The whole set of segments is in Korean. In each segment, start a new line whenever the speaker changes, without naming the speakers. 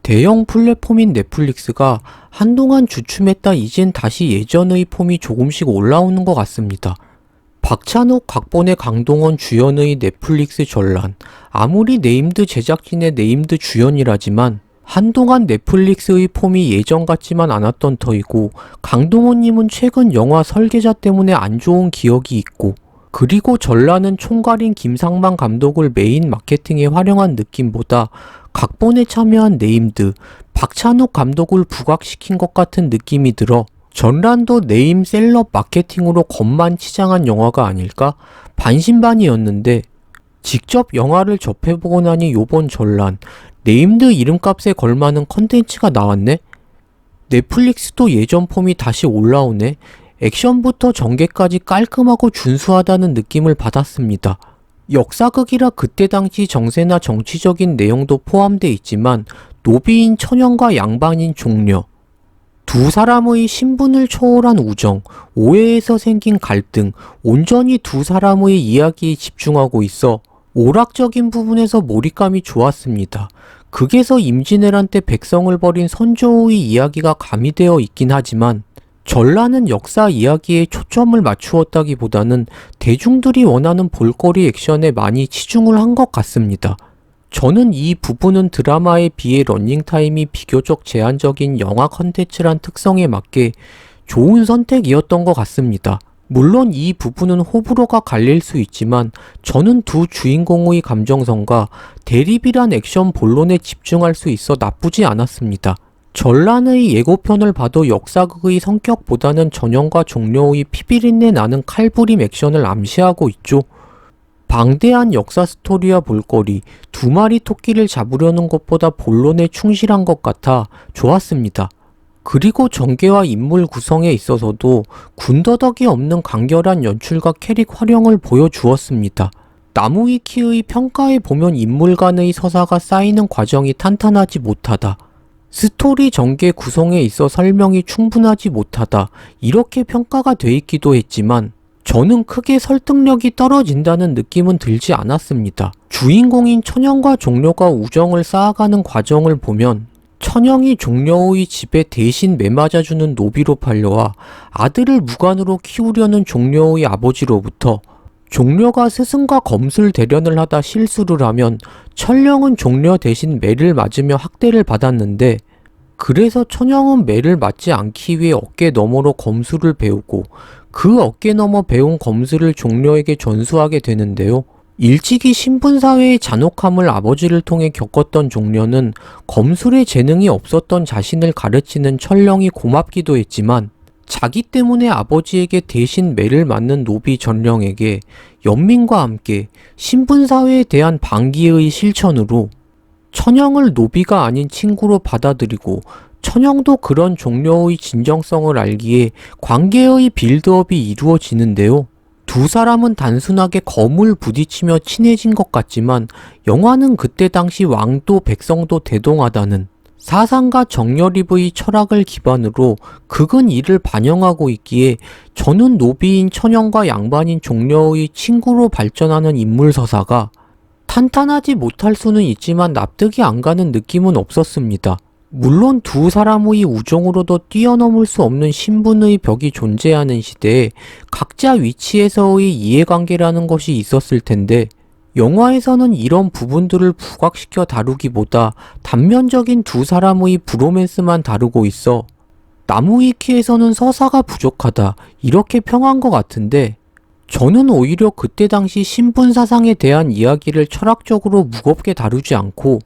대형 플랫폼인 넷플릭스가 한동안 주춤했다 이젠 다시 예전의 폼이 조금씩 올라오는 것 같습니다. 박찬욱, 각본의 강동원 주연의 넷플릭스 전란. 아무리 네임드 제작진의 네임드 주연이라지만 한동안 넷플릭스의 폼이 예전 같지만 않았던 터이고, 강동원님은 최근 영화 설계자 때문에 안 좋은 기억이 있고, 그리고 전란은 총괄인 김상만 감독을 메인 마케팅에 활용한 느낌보다 각본에 참여한 네임드, 박찬욱 감독을 부각시킨 것 같은 느낌이 들어 전란도 네임 셀럽 마케팅으로 겉만 치장한 영화가 아닐까? 반신반의였는데, 직접 영화를 접해보고 나니 요번 전란, 네임드 이름값에 걸맞는 컨텐츠가 나왔네? 넷플릭스도 예전 폼이 다시 올라오네? 액션부터 전개까지 깔끔하고 준수하다는 느낌을 받았습니다. 역사극이라 그때 당시 정세나 정치적인 내용도 포함돼 있지만 노비인 천영과 양반인 종려, 두 사람의 신분을 초월한 우정, 오해에서 생긴 갈등, 온전히 두 사람의 이야기에 집중하고 있어 오락적인 부분에서 몰입감이 좋았습니다. 극에서 임진왜란 때 백성을 버린 선조의 이야기가 가미되어 있긴 하지만 전란은 역사 이야기에 초점을 맞추었다기보다는 대중들이 원하는 볼거리 액션에 많이 치중을 한 것 같습니다. 저는 이 부분은 드라마에 비해 러닝타임이 비교적 제한적인 영화 컨텐츠란 특성에 맞게 좋은 선택이었던 것 같습니다. 물론 이 부분은 호불호가 갈릴 수 있지만 저는 두 주인공의 감정선과 대립이란 액션 본론에 집중할 수 있어 나쁘지 않았습니다. 전란의 예고편을 봐도 역사극의 성격보다는 전형과 종려의 피비린내 나는 칼부림 액션을 암시하고 있죠. 방대한 역사 스토리와 볼거리, 두 마리 토끼를 잡으려는 것보다 본론에 충실한 것 같아 좋았습니다. 그리고 전개와 인물 구성에 있어서도 군더더기 없는 간결한 연출과 캐릭 활용을 보여주었습니다. 나무위키의 평가에 보면 인물 간의 서사가 쌓이는 과정이 탄탄하지 못하다, 스토리 전개 구성에 있어 설명이 충분하지 못하다, 이렇게 평가가 돼 있기도 했지만 저는 크게 설득력이 떨어진다는 느낌은 들지 않았습니다. 주인공인 천영과 종려가 우정을 쌓아가는 과정을 보면 천영이 종려의 집에 대신 매맞아주는 노비로 팔려와 아들을 무관으로 키우려는 종려의 아버지로부터 종려가 스승과 검술 대련을 하다 실수를 하면 천령은 종려 대신 매를 맞으며 학대를 받았는데, 그래서 천영은 매를 맞지 않기 위해 어깨 너머로 검술을 배우고 그 어깨 너머 배운 검술을 종려에게 전수하게 되는데요. 일찍이 신분사회의 잔혹함을 아버지를 통해 겪었던 종려는 검술에 재능이 없었던 자신을 가르치는 천령이 고맙기도 했지만 자기 때문에 아버지에게 대신 매를 맞는 노비 전령에게 연민과 함께 신분사회에 대한 방기의 실천으로 천영을 노비가 아닌 친구로 받아들이고 천영도 그런 종려의 진정성을 알기에 관계의 빌드업이 이루어지는데요. 두 사람은 단순하게 검을 부딪히며 친해진 것 같지만 영화는 그때 당시 왕도 백성도 대동하다는 사상가 정여립의 철학을 기반으로 극은 이를 반영하고 있기에 저는 노비인 천영과 양반인 종려의 친구로 발전하는 인물 서사가 탄탄하지 못할 수는 있지만 납득이 안 가는 느낌은 없었습니다. 물론 두 사람의 우정으로도 뛰어넘을 수 없는 신분의 벽이 존재하는 시대에 각자 위치에서의 이해관계라는 것이 있었을 텐데, 영화에서는 이런 부분들을 부각시켜 다루기보다 단면적인 두 사람의 브로맨스만 다루고 있어 나무위키에서는 서사가 부족하다, 이렇게 평한 것 같은데, 저는 오히려 그때 당시 신분 사상에 대한 이야기를 철학적으로 무겁게 다루지 않고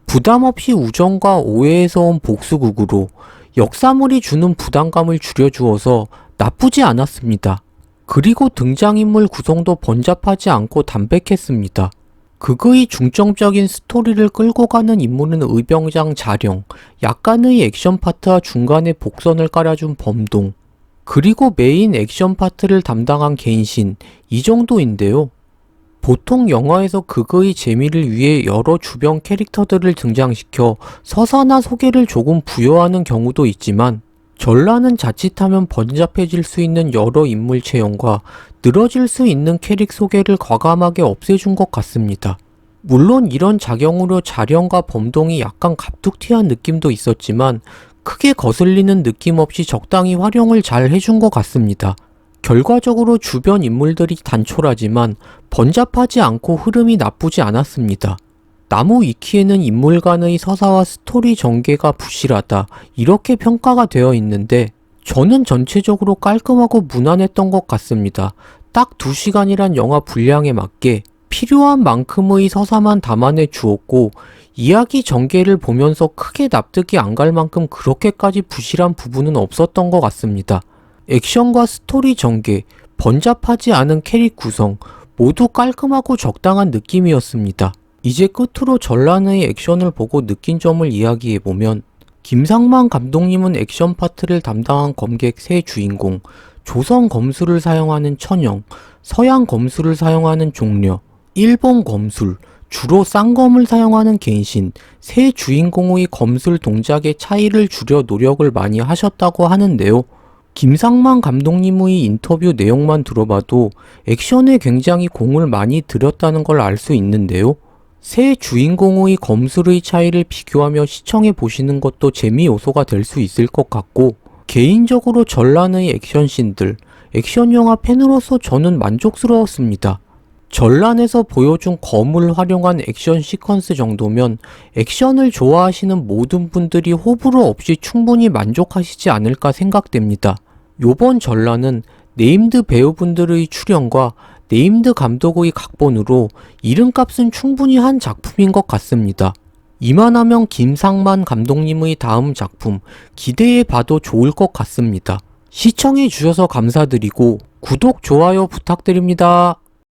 부담없이 우정과 오해에서 온 복수극으로 역사물이 주는 부담감을 줄여주어서 나쁘지 않았습니다. 그리고 등장인물 구성도 번잡하지 않고 담백했습니다. 극의 중점적인 스토리를 끌고 가는 인물은 의병장 자령, 약간의 액션 파트와 중간에 복선을 깔아준 범동, 그리고 메인 액션 파트를 담당한 겐신, 이 정도인데요. 보통 영화에서 극의 재미를 위해 여러 주변 캐릭터들을 등장시켜 서사나 소개를 조금 부여하는 경우도 있지만 전란은 자칫하면 번잡해질 수 있는 여러 인물 채용과 늘어질 수 있는 캐릭 소개를 과감하게 없애준 것 같습니다. 물론 이런 작용으로 자령과 범동이 약간 갑툭튀한 느낌도 있었지만 크게 거슬리는 느낌 없이 적당히 활용을 잘 해준 것 같습니다. 결과적으로 주변 인물들이 단촐하지만 번잡하지 않고 흐름이 나쁘지 않았습니다. 나무 위키에는 인물 간의 서사와 스토리 전개가 부실하다 이렇게 평가가 되어 있는데 저는 전체적으로 깔끔하고 무난했던 것 같습니다. 딱 2시간이란 영화 분량에 맞게 필요한 만큼의 서사만 담아내 주었고 이야기 전개를 보면서 크게 납득이 안 갈 만큼 그렇게까지 부실한 부분은 없었던 것 같습니다. 액션과 스토리 전개, 번잡하지 않은 캐릭 구성 모두 깔끔하고 적당한 느낌이었습니다. 이제 끝으로 전란의 액션을 보고 느낀 점을 이야기해보면 김상만 감독님은 액션 파트를 담당한 검객 세 주인공, 조선 검술을 사용하는 천영, 서양 검술을 사용하는 종려, 일본 검술, 주로 쌍검을 사용하는 갱신, 세 주인공의 검술 동작의 차이를 줄여 노력을 많이 하셨다고 하는데요. 김상만 감독님의 인터뷰 내용만 들어봐도 액션에 굉장히 공을 많이 들였다는 걸 알 수 있는데요. 세 주인공의 검술의 차이를 비교하며 시청해 보시는 것도 재미 요소가 될 수 있을 것 같고 개인적으로 전란의 액션씬들, 액션 영화 팬으로서 저는 만족스러웠습니다. 전란에서 보여준 검을 활용한 액션 시퀀스 정도면 액션을 좋아하시는 모든 분들이 호불호 없이 충분히 만족하시지 않을까 생각됩니다. 요번 전란은 네임드 배우분들의 출연과 네임드 감독의 각본으로 이름값은 충분히 한 작품인 것 같습니다. 이만하면 김상만 감독님의 다음 작품 기대해 봐도 좋을 것 같습니다. 시청해 주셔서 감사드리고 구독, 좋아요 부탁드립니다.